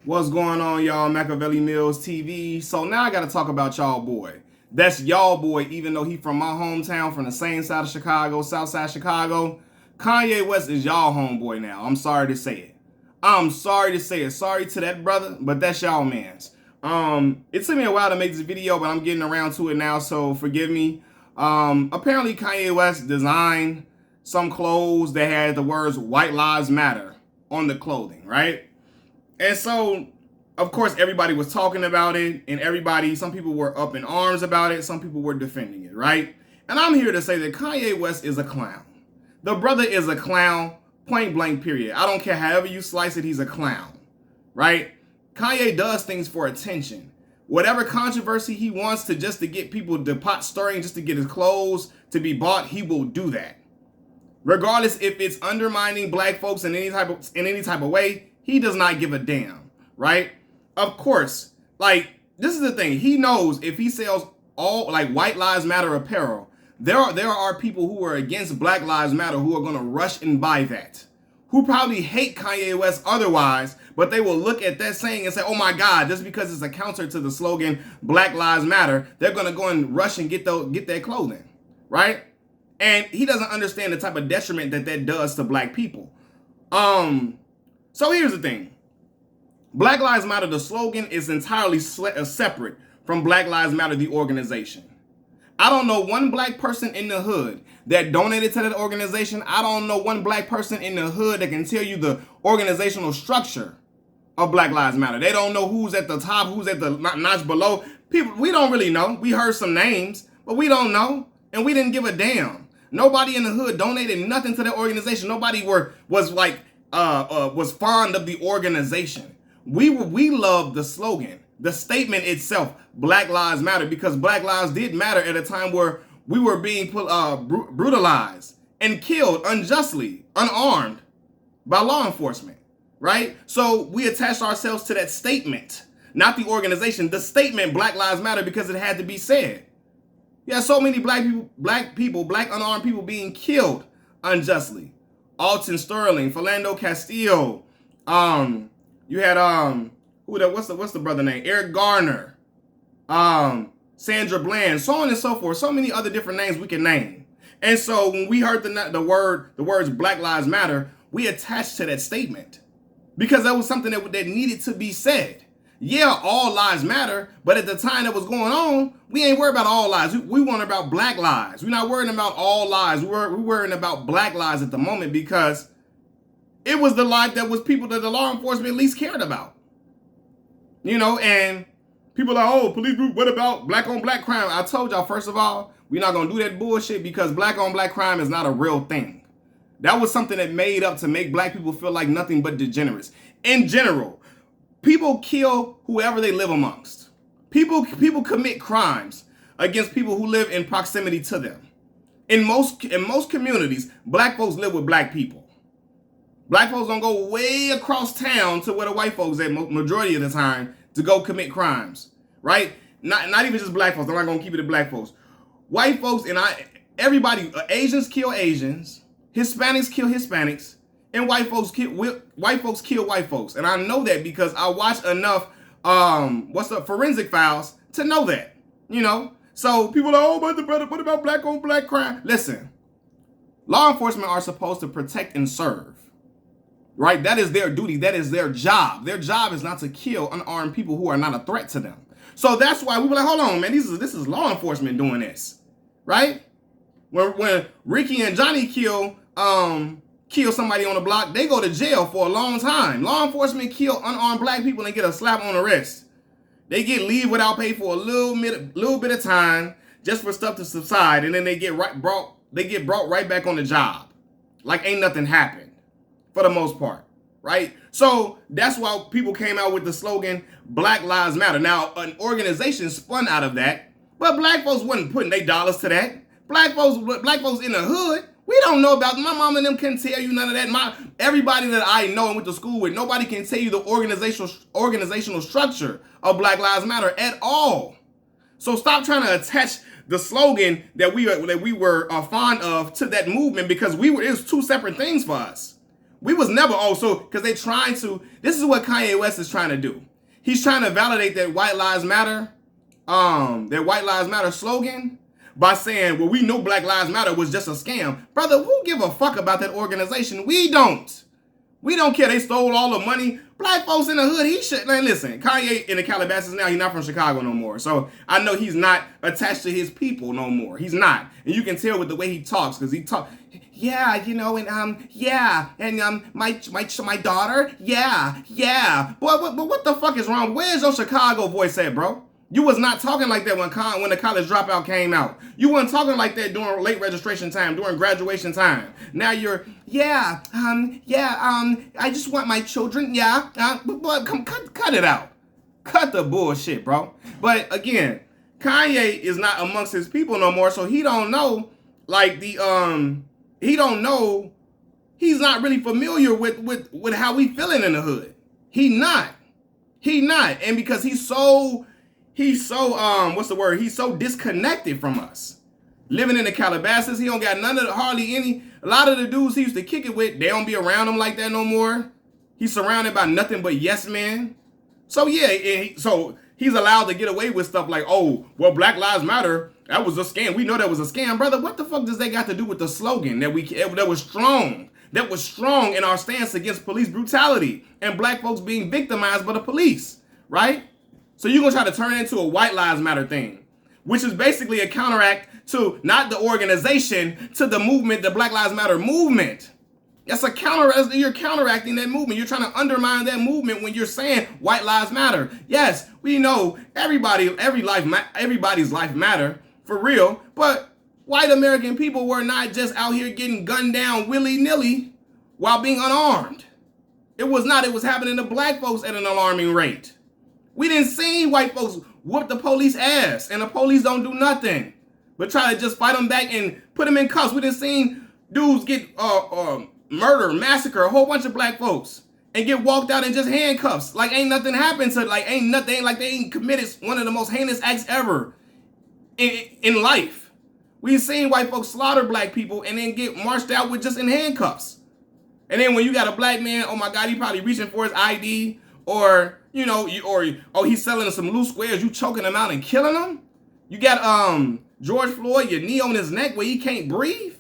What's going on, y'all? Machiavelli Mills TV. So now I got to talk about y'all boy. That's y'all boy, even though he from my hometown, from the same side of Chicago, south side Chicago. Kanye West is y'all homeboy now. I'm sorry to say it. I'm sorry to say it. Sorry to that brother, but that's y'all man's. It took me a while to make this video, but I'm getting around to it now, so forgive me. Apparently Kanye West designed some clothes that had the words "White Lives Matter" on the clothing, right? And so, of course, everybody was talking about it, and some people were up in arms about it, some people were defending it, right? And I'm here to say that Kanye West is a clown. The brother is a clown, point blank, period. I don't care however you slice it, he's a clown, right? Kanye does things for attention. Whatever controversy he wants to get people to pot stirring, just to get his clothes to be bought, he will do that. Regardless if it's undermining black folks in any type of way, he does not give a damn, right? Of course, this is the thing. He knows if he sells all White Lives Matter apparel, there are people who are against Black Lives Matter who are going to rush and buy that, who probably hate Kanye West otherwise, but they will look at that saying and say, oh my God, just because it's a counter to the slogan Black Lives Matter, they're going to go and rush and get their clothing, right? And he doesn't understand the type of detriment that does to black people. So here's the thing. Black Lives Matter, the slogan, is entirely separate from Black Lives Matter, the organization. I don't know one black person in the hood that donated to that organization. I don't know one black person in the hood that can tell you the organizational structure of Black Lives Matter. They don't know who's at the top, who's at the notch below. People, we don't really know. We heard some names, but we don't know, and we didn't give a damn. Nobody in the hood donated nothing to that organization. Nobody was fond of the organization. We loved the slogan, the statement itself, Black Lives Matter, because Black lives did matter at a time where we were being brutalized and killed unjustly, unarmed by law enforcement, right? So we attached ourselves to that statement, not the organization, the statement Black Lives Matter, because it had to be said. Yeah, so many black unarmed people being killed unjustly. Alton Sterling, Philando Castillo, you had what's the brother name? Eric Garner, Sandra Bland, so on and so forth. So many other different names we can name. And so when we heard the words Black Lives Matter, we attached to that statement because that was something that needed to be said. Yeah, all lives matter, but at the time that was going on, we ain't worried about all lives. We worried about black lives. We're not worrying about all lives. We're worrying about black lives at the moment because it was the life that was people that the law enforcement at least cared about. You know, and people are like, oh, police group, what about black on black crime? I told y'all, first of all, we're not going to do that bullshit because black on black crime is not a real thing. That was something that made up to make black people feel like nothing but degenerates. In general, people kill whoever they live amongst. People commit crimes against people who live in proximity to them. In most communities, black folks live with black people. Black folks don't go way across town to where the white folks at majority of the time to go commit crimes, right? Not even just black folks. I'm not gonna keep it to black folks. White folks and everybody. Asians kill Asians. Hispanics kill Hispanics. And white folks kill white folks. And I know that because I watch enough forensic files to know that. You know? So people are like, oh, but what about black on black crime? Listen, law enforcement are supposed to protect and serve. Right? That is their duty. That is their job. Their job is not to kill unarmed people who are not a threat to them. So that's why we were like, hold on, man, this is law enforcement doing this. Right? When Ricky and Johnny kill somebody on the block, they go to jail for a long time. Law enforcement kill unarmed black people and get a slap on the wrist. They get leave without pay for a little bit of time just for stuff to subside, and then they get brought right back on the job. Like ain't nothing happened for the most part, right? So that's why people came out with the slogan Black Lives Matter. Now, an organization spun out of that, but black folks wasn't putting their dollars to that. Black folks in the hood, we don't know about them. My mom and them couldn't tell you none of that. Everybody that I know and went to school with, nobody can tell you the organizational structure of Black Lives Matter at all. So stop trying to attach the slogan that we were fond of to that movement because it was two separate things for us. We was never, because they trying to, this is what Kanye West is trying to do. He's trying to validate that White Lives Matter, slogan by saying, well, we know Black Lives Matter was just a scam. Brother, who give a fuck about that organization? We don't. We don't care. They stole all the money. Black folks in the hood, he should. Man, listen, Kanye in the Calabasas now, he's not from Chicago no more. So I know he's not attached to his people no more. He's not. And you can tell with the way he talks, because he talk, yeah, you know, and yeah, and my daughter, yeah. But what the fuck is wrong? Where's your Chicago voice at, bro? You was not talking like that when the College Dropout came out. You wasn't talking like that during late registration time, during graduation time. Now you're, I just want my children, but come cut it out. Cut the bullshit, bro. But again, Kanye is not amongst his people no more, so he don't know, like he don't know, he's not really familiar with how we feeling in the hood. He not. And because he's so what's the word? He's so disconnected from us. Living in the Calabasas, he don't got a lot of the dudes he used to kick it with, they don't be around him like that no more. He's surrounded by nothing but yes men. So yeah, so he's allowed to get away with stuff like, oh, well, Black Lives Matter, that was a scam. We know that was a scam. Brother, what the fuck does that got to do with the slogan that was strong? That was strong in our stance against police brutality and black folks being victimized by the police, right? So you're going to try to turn it into a White Lives Matter thing, which is basically a counteract to not the organization, to the movement, the Black Lives Matter movement. That's you're counteracting that movement. You're trying to undermine that movement when you're saying White Lives Matter. Yes, we know everybody's life matter, for real, but white American people were not just out here getting gunned down willy-nilly while being unarmed. It was happening to black folks at an alarming rate. We didn't see white folks whoop the police ass, and the police don't do nothing but try to just fight them back and put them in cuffs. We didn't see dudes get murder, massacre, a whole bunch of black folks, and get walked out in just handcuffs. Like ain't nothing happened to, like ain't nothing, like they ain't committed one of the most heinous acts ever in life. We seen white folks slaughter black people and then get marched out with just in handcuffs. And then when you got a black man, oh my God, he probably reaching for his ID, or you know, he's selling some loose squares, you choking him out and killing him. You got George Floyd, your knee on his neck where he can't breathe.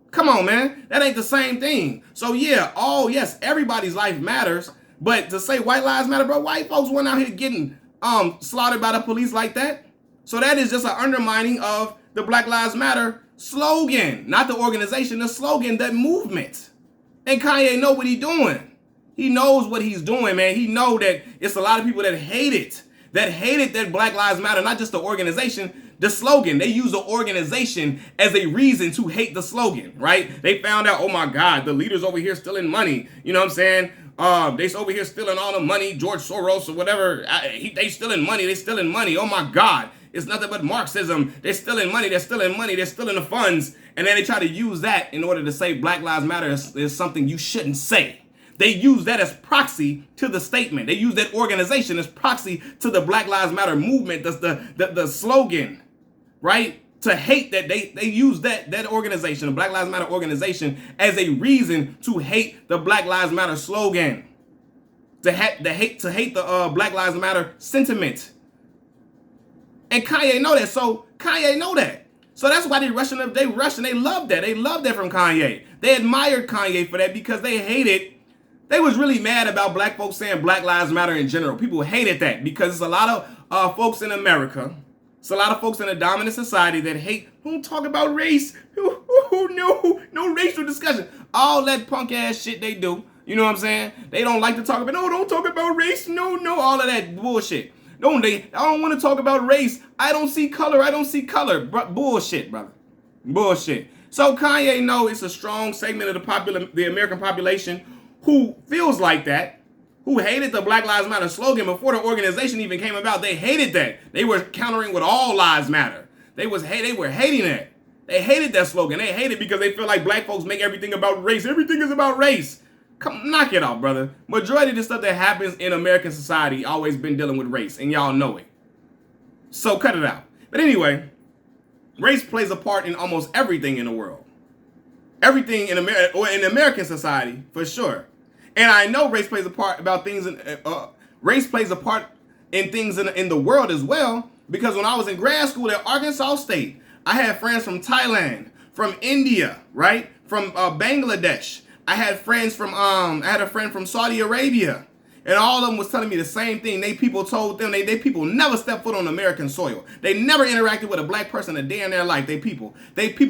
Come on, man, that ain't the same thing. So yeah, yes, everybody's life matters, but to say white lives matter, bro, white folks weren't out here getting slaughtered by the police like that. So that is just an undermining of the Black Lives Matter slogan, not the organization, the slogan, that movement. And Kanye know what he's doing. He knows what he's doing, man. He know that it's a lot of people that hate it, that Black Lives Matter, not just the organization, the slogan. They use the organization as a reason to hate the slogan, right? They found out, oh my God, the leaders over here stealing money. You know what I'm saying? They over here stealing all the money, George Soros or whatever. They stealing money. Oh my God. It's nothing but Marxism. They're stealing money. They're stealing the funds. And then they try to use that in order to say Black Lives Matter is something you shouldn't say. They use that as proxy to the statement. They use that organization as proxy to the Black Lives Matter movement. That's the slogan, right? To hate that they use that organization, the Black Lives Matter organization, as a reason to hate the Black Lives Matter slogan. To hate the Black Lives Matter sentiment. And Kanye know that. So Kanye know that. So that's why they rushing. They love that. They love that from Kanye. They admired Kanye for that because they hated. They was really mad about black folks saying Black Lives Matter in general. People hated that because it's a lot of folks in America. It's a lot of folks in a dominant society that hate. Don't talk about race. No racial discussion. All that punk ass shit they do. You know what I'm saying? They don't like to talk about. No, don't talk about race. No, all of that bullshit. I don't want to talk about race. I don't see color. Bullshit, brother. Bullshit. So Kanye know it's a strong segment of the American population who feels like that, who hated the Black Lives Matter slogan before the organization even came about. They hated that. They were countering with all lives matter. They were hating that. They hated that slogan. They hate it because they feel like black folks make everything about race. Everything is about race. Come, knock it off, brother. Majority of the stuff that happens in American society always been dealing with race, and y'all know it. So cut it out. But anyway, race plays a part in almost everything in the world. Everything in American society, for sure. And I know race plays a part about things. Race plays a part in things in the world as well. Because when I was in grad school at Arkansas State, I had friends from Thailand, from India, right, from Bangladesh. I had a friend from Saudi Arabia. And all of them was telling me the same thing. They people told them, they people never stepped foot on American soil. They never interacted with a black person a day in their life. They people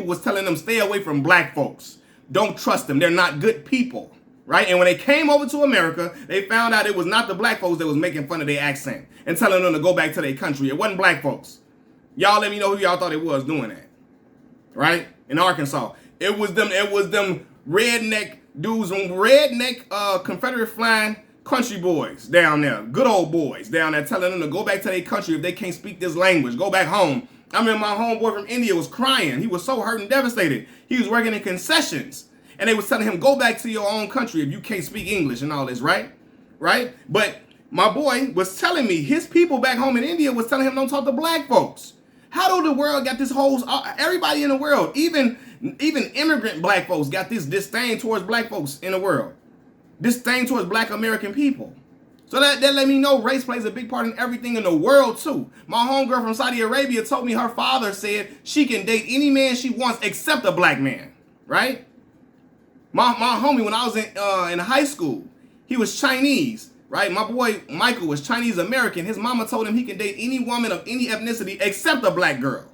was telling them, stay away from black folks. Don't trust them. They're not good people, right? And when they came over to America, they found out it was not the black folks that was making fun of their accent and telling them to go back to their country. It wasn't black folks. Y'all let me know who y'all thought it was doing that, right? In Arkansas. It was them redneck dudes, redneck Confederate flying country boys down there, good old boys down there, telling them to go back to their country if they can't speak this language. Go back home. I mean, my homeboy from India was crying. He was so hurt and devastated. He was working in concessions, and they was telling him, go back to your own country if you can't speak English and all this, right? Right? But my boy was telling me his people back home in India was telling him, don't talk to black folks. How do the world got this whole, everybody in the world, even immigrant black folks got this disdain towards black folks in the world. Disdain towards black American people. So that let me know race plays a big part in everything in the world too. My homegirl from Saudi Arabia told me her father said she can date any man she wants except a black man, right? My homie, when I was in high school, he was Chinese, right? My boy Michael was Chinese American. His mama told him he can date any woman of any ethnicity except a black girl.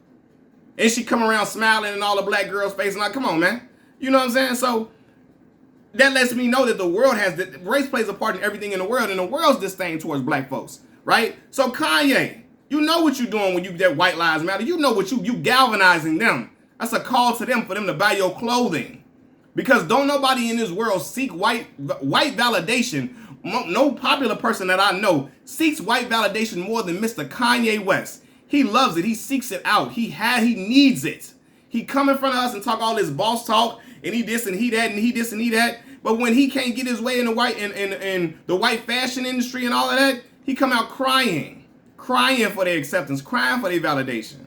And she come around smiling in all the black girls' face and like, come on, man. You know what I'm saying? So that lets me know that the world race plays a part in everything in the world, and the world's disdain towards black folks, right? So Kanye, you know what you're doing when you get White Lives Matter. You know what you galvanizing them. That's a call to them for them to buy your clothing, because don't nobody in this world seek white validation. No popular person that I know seeks white validation more than Mr. Kanye West. He loves it. He seeks it out. He needs it. He come in front of us and talk all this boss talk. And he this and he that and he this and he that. But when he can't get his way in the white fashion industry and all of that, he come out crying for their acceptance, crying for their validation.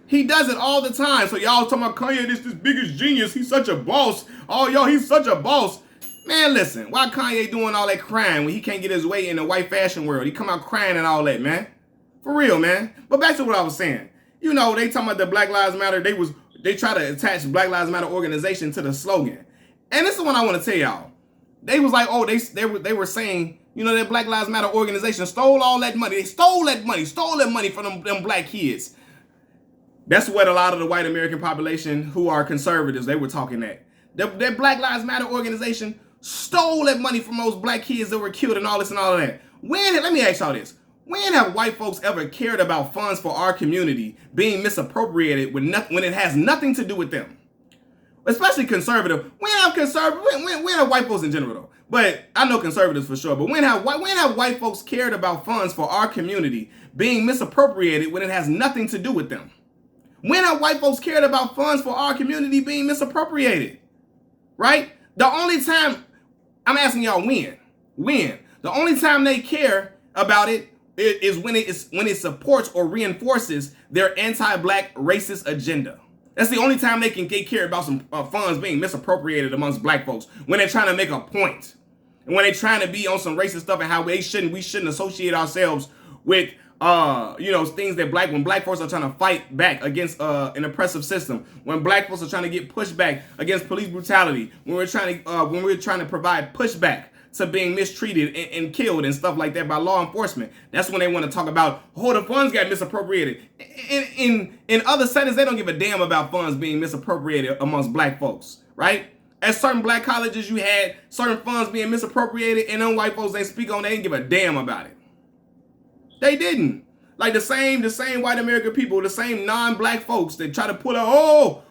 He does it all the time. So y'all talking about Kanye, this biggest genius. He's such a boss. Oh, yo, he's such a boss. Man, listen, why Kanye doing all that crying when he can't get his way in the white fashion world? He come out crying and all that, man. For real, man. But back to what I was saying. You know, they talking about the Black Lives Matter. They try to attach Black Lives Matter organization to the slogan. And this is what I want to tell y'all. They was like, oh, they were saying, you know, that Black Lives Matter organization stole all that money. They stole that money from them black kids. That's what a lot of the white American population who are conservatives, they were talking that. That Black Lives Matter organization stole that money from those black kids that were killed and all this and all of that. Let me ask y'all this. When have white folks ever cared about funds for our community being misappropriated when it has nothing to do with them? Especially conservative. When have white folks in general though? But I know conservatives for sure. But when have white folks cared about funds for our community being misappropriated when it has nothing to do with them? When have white folks cared about funds for our community being misappropriated? Right? The only time, I'm asking y'all when? The only time they care about it is when it supports or reinforces their anti-black racist agenda. That's the only time they care about some funds being misappropriated amongst black folks, when they're trying to make a point. And when they're trying to be on some racist stuff and how we shouldn't associate ourselves with things that when black folks are trying to fight back against an oppressive system, when black folks are trying to get pushed back against police brutality, when we're trying to provide pushback to being mistreated and killed and stuff like that by law enforcement. That's when they want to talk about, the funds got misappropriated. In other settings, they don't give a damn about funds being misappropriated amongst black folks, right? At certain black colleges, you had certain funds being misappropriated, and then white folks they speak on, they didn't give a damn about it. They didn't. Like the same white American people, the same non-black folks that try to pull out,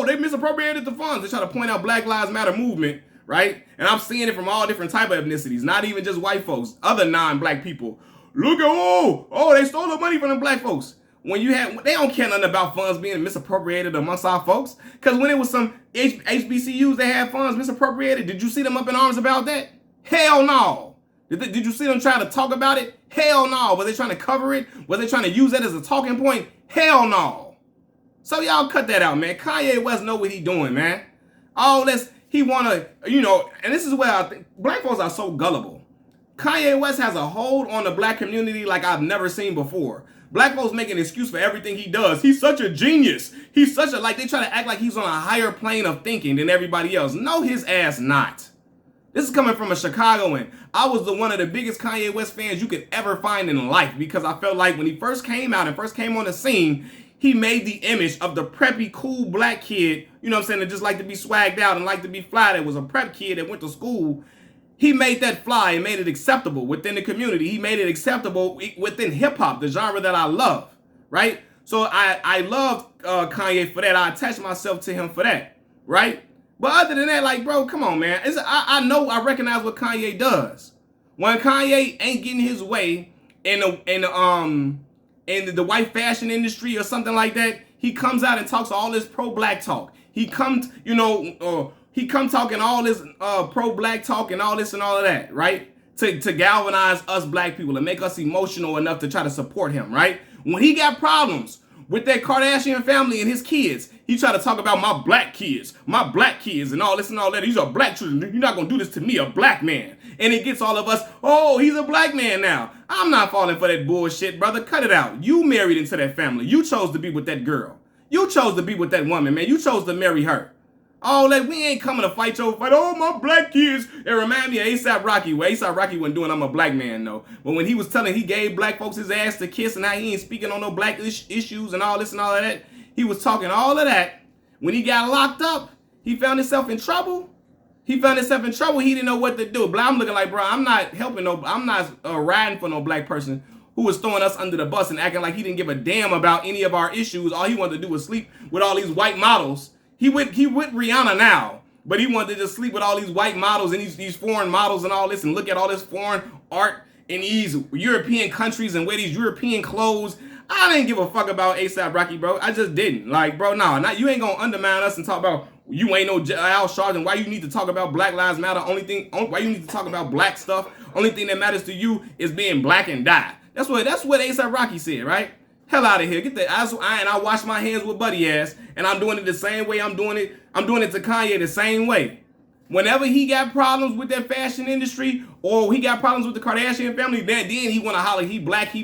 they misappropriated the funds. They try to point out Black Lives Matter movement, right? And I'm seeing it from all different type of ethnicities, not even just white folks, other non-black people. Look at, they stole the money from the black folks. They don't care nothing about funds being misappropriated amongst our folks. Because when it was some HBCUs that had funds misappropriated, did you see them up in arms about that? Hell no. Did you see them trying to talk about it? Hell no. Was they trying to cover it? Was they trying to use that as a talking point? Hell no. So y'all cut that out, man. Kanye West know what he doing, man. he wanna, and this is where I think black folks are so gullible. Kanye West has a hold on the black community like I've never seen before. Black folks make an excuse for everything he does. He's such a genius. He's such a, like, they try to act like he's on a higher plane of thinking than everybody else. No, his ass not. This is coming from a Chicagoan. I was one of the biggest Kanye West fans you could ever find in life because I felt like when he first came out and first came on the scene, he made the image of the preppy, cool black kid, you know what I'm saying, that just liked to be swagged out and liked to be fly, that was a prep kid that went to school. He made that fly and made it acceptable within the community. He made it acceptable within hip-hop, the genre that I love, right? So I loved Kanye for that. I attached myself to him for that, right? But other than that, like, bro, come on, man. I recognize what Kanye does. When Kanye ain't getting his way in the white fashion industry or something like that, he comes out and talks all this pro-black talk. He comes, he come talking all this pro-black talk and all this and all of that, right? To galvanize us black people and make us emotional enough to try to support him, right? When he got problems with that Kardashian family and his kids, he tried to talk about my black kids and all this and all that. These are black children. You're not going to do this to me, a black man. And it gets all of us, oh, he's a black man now. I'm not falling for that bullshit, brother. Cut it out. You married into that family. You chose to be with that girl. You chose to be with that woman, man. You chose to marry her. Oh, like, we ain't coming to fight your fight. Oh, my black kids. It remind me of A$AP Rocky. Well, A$AP Rocky wasn't doing I'm a black man, though. But when he was telling, he gave black folks his ass to kiss and how he ain't speaking on no black issues and all this and all of that. He was talking all of that. When he got locked up, he found himself in trouble. He didn't know what to do. But I'm looking like, bro, I'm not helping I'm not riding for no black person who was throwing us under the bus and acting like he didn't give a damn about any of our issues. All he wanted to do was sleep with all these white models. He with Rihanna now, but he wanted to just sleep with all these white models and these foreign models and all this and look at all this foreign art in these European countries and wear these European clothes. I didn't give a fuck about A$AP Rocky, bro. I just didn't. Like, bro, you ain't gonna undermine us and talk about you ain't no Al Sharpton. Why you need to talk about Black Lives Matter? Why you need to talk about black stuff? Only thing that matters to you is being black and die. That's what A$AP Rocky said, right? Hell out of here. Get that. I wash my hands with Buddy ass, and I'm doing it the same way I'm doing it to Kanye the same way. Whenever he got problems with that fashion industry, or he got problems with the Kardashian family, then he want to holler, he black.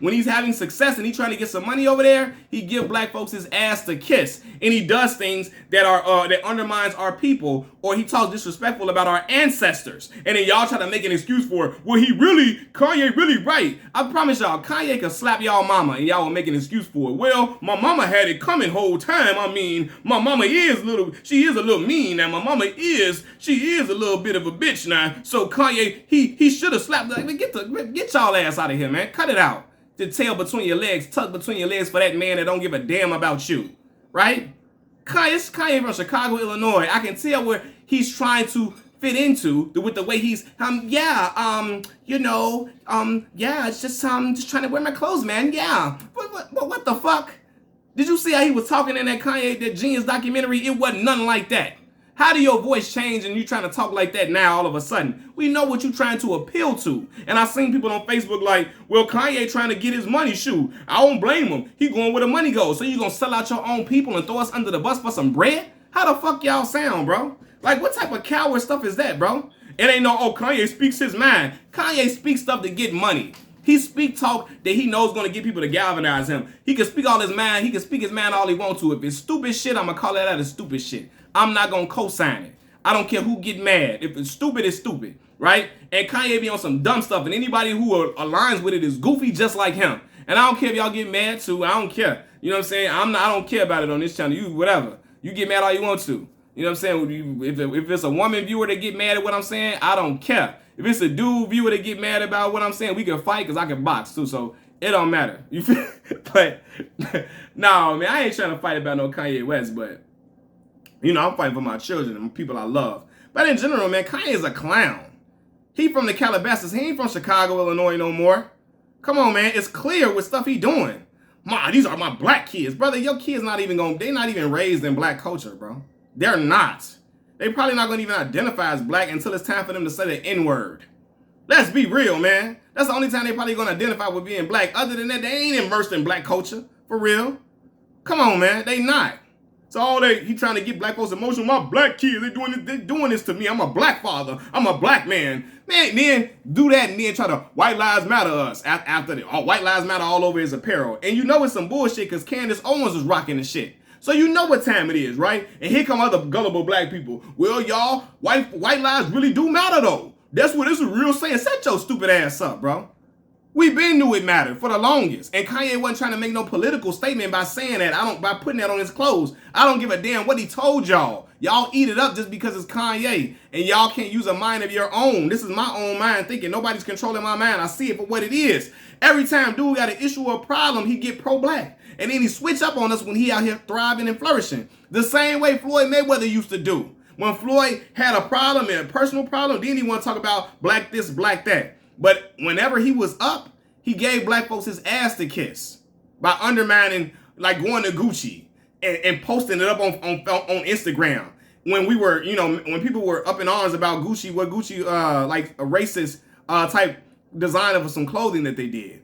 When he's having success and he trying to get some money over there, he give black folks his ass to kiss. And he does things that are that undermines our people, or he talks disrespectful about our ancestors. And then y'all try to make an excuse for it. Well, Kanye really right. I promise y'all, Kanye can slap y'all mama and y'all will make an excuse for it. Well, my mama had it coming whole time. I mean, my mama she is a little mean now. My mama she is a little bit of a bitch now. So Kanye, he should have slapped. Like, get y'all ass out of here, man. Cut it out. The tail between your legs, tucked between your legs for that man that don't give a damn about you, right? Kanye from Chicago, Illinois. I can tell where he's trying to fit into with the way he's, it's just trying to wear my clothes, man, yeah. But what the fuck? Did you see how he was talking in that That Genius documentary? It wasn't nothing like that. How do your voice change and you trying to talk like that now all of a sudden? We know what you're trying to appeal to. And I seen people on Facebook like, well, Kanye trying to get his money, shoot. I don't blame him. He going where the money goes. So you gonna sell out your own people and throw us under the bus for some bread? How the fuck y'all sound, bro? Like, what type of coward stuff is that, bro? It ain't no, Kanye speaks his mind. Kanye speaks stuff to get money. He speak talk that he knows going to get people to galvanize him. He can speak all his mind. He can speak his mind all he wants to. If it's stupid shit, I'm going to call that out as stupid shit. I'm not going to co-sign it. I don't care who get mad. If it's stupid, it's stupid, right? And Kanye be on some dumb stuff, and anybody who aligns with it is goofy just like him. And I don't care if y'all get mad too. I don't care. You know what I'm saying? I don't care about it on this channel. You whatever. You get mad all you want to. You know what I'm saying? If it's a woman viewer that get mad at what I'm saying, I don't care. If it's a dude viewer that get mad about what I'm saying, we can fight because I can box too. So it don't matter. You feel? But no, man, I ain't trying to fight about no Kanye West, but I'm fighting for my children and people I love. But in general, man, Kanye is a clown. He from the Calabasas. He ain't from Chicago, Illinois no more. Come on, man. It's clear with stuff he doing. These are my black kids. Brother, your kids they're not even raised in black culture, bro. They're not. They probably not going to even identify as black until it's time for them to say the N-word. Let's be real, man. That's the only time they probably going to identify with being black. Other than that, they ain't immersed in black culture. For real. Come on, man. They not. So he trying to get black folks emotional. My black kids, they doing this to me. I'm a black father. I'm a black man. Man, then do that and then try to white lives matter us after the white lives matter all over his apparel. And you know it's some bullshit because Candace Owens was rocking the shit. So you know what time it is, right? And here come other gullible black people. Well, y'all, white lives really do matter though. That's what this is real saying. Set your stupid ass up, bro. We been knew it mattered for the longest. And Kanye wasn't trying to make no political statement by saying that. By putting that on his clothes. I don't give a damn what he told y'all. Y'all eat it up just because it's Kanye. And y'all can't use a mind of your own. This is my own mind thinking. Nobody's controlling my mind. I see it for what it is. Every time dude got an issue or a problem, he get pro-black. And then he switch up on us when he out here thriving and flourishing. The same way Floyd Mayweather used to do. When Floyd had a problem and a personal problem, then he want to talk about black this, black that. But whenever he was up, he gave black folks his ass to kiss by undermining, like going to Gucci and posting it up on Instagram. When we were, when people were up in arms about Gucci, like a racist type design of some clothing that they did.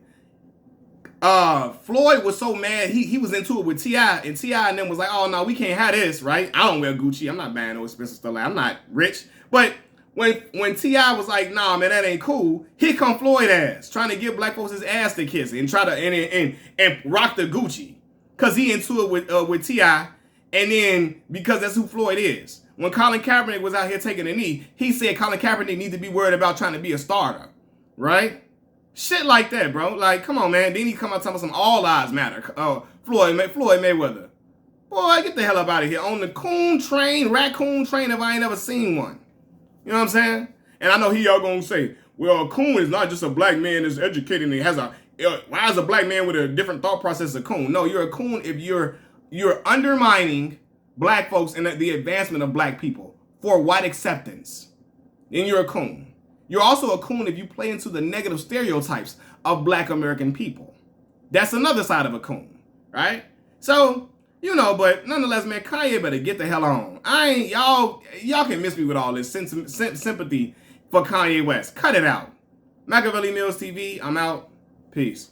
Floyd was so mad, he was into it with T.I. and T.I. and them was like, oh no, we can't have this, right? I don't wear Gucci. I'm not buying no expensive stuff. I'm not rich. But when T.I. was like, nah, man, that ain't cool, here come Floyd ass trying to give black folks his ass to kiss and try to and rock the Gucci. Cause he into it with T.I. and then because that's who Floyd is. When Colin Kaepernick was out here taking a knee, he said Colin Kaepernick need to be worried about trying to be a starter. Right? Shit like that, bro. Like, come on, man. Then he come out talking about some all lives matter. Floyd Mayweather. Boy, get the hell up out of here. On the raccoon train, if I ain't ever seen one. You know what I'm saying? And I know y'all gonna say, well, a coon is not just a black man that's educated and has why is a black man with a different thought process a coon? No, you're a coon if you're undermining black folks and the advancement of black people for white acceptance. Then you're a coon. You're also a coon if you play into the negative stereotypes of black American people. That's another side of a coon, right? So, but nonetheless, man, Kanye better get the hell on. Y'all can miss me with all this sympathy for Kanye West. Cut it out. Machiavelli Mills TV, I'm out. Peace.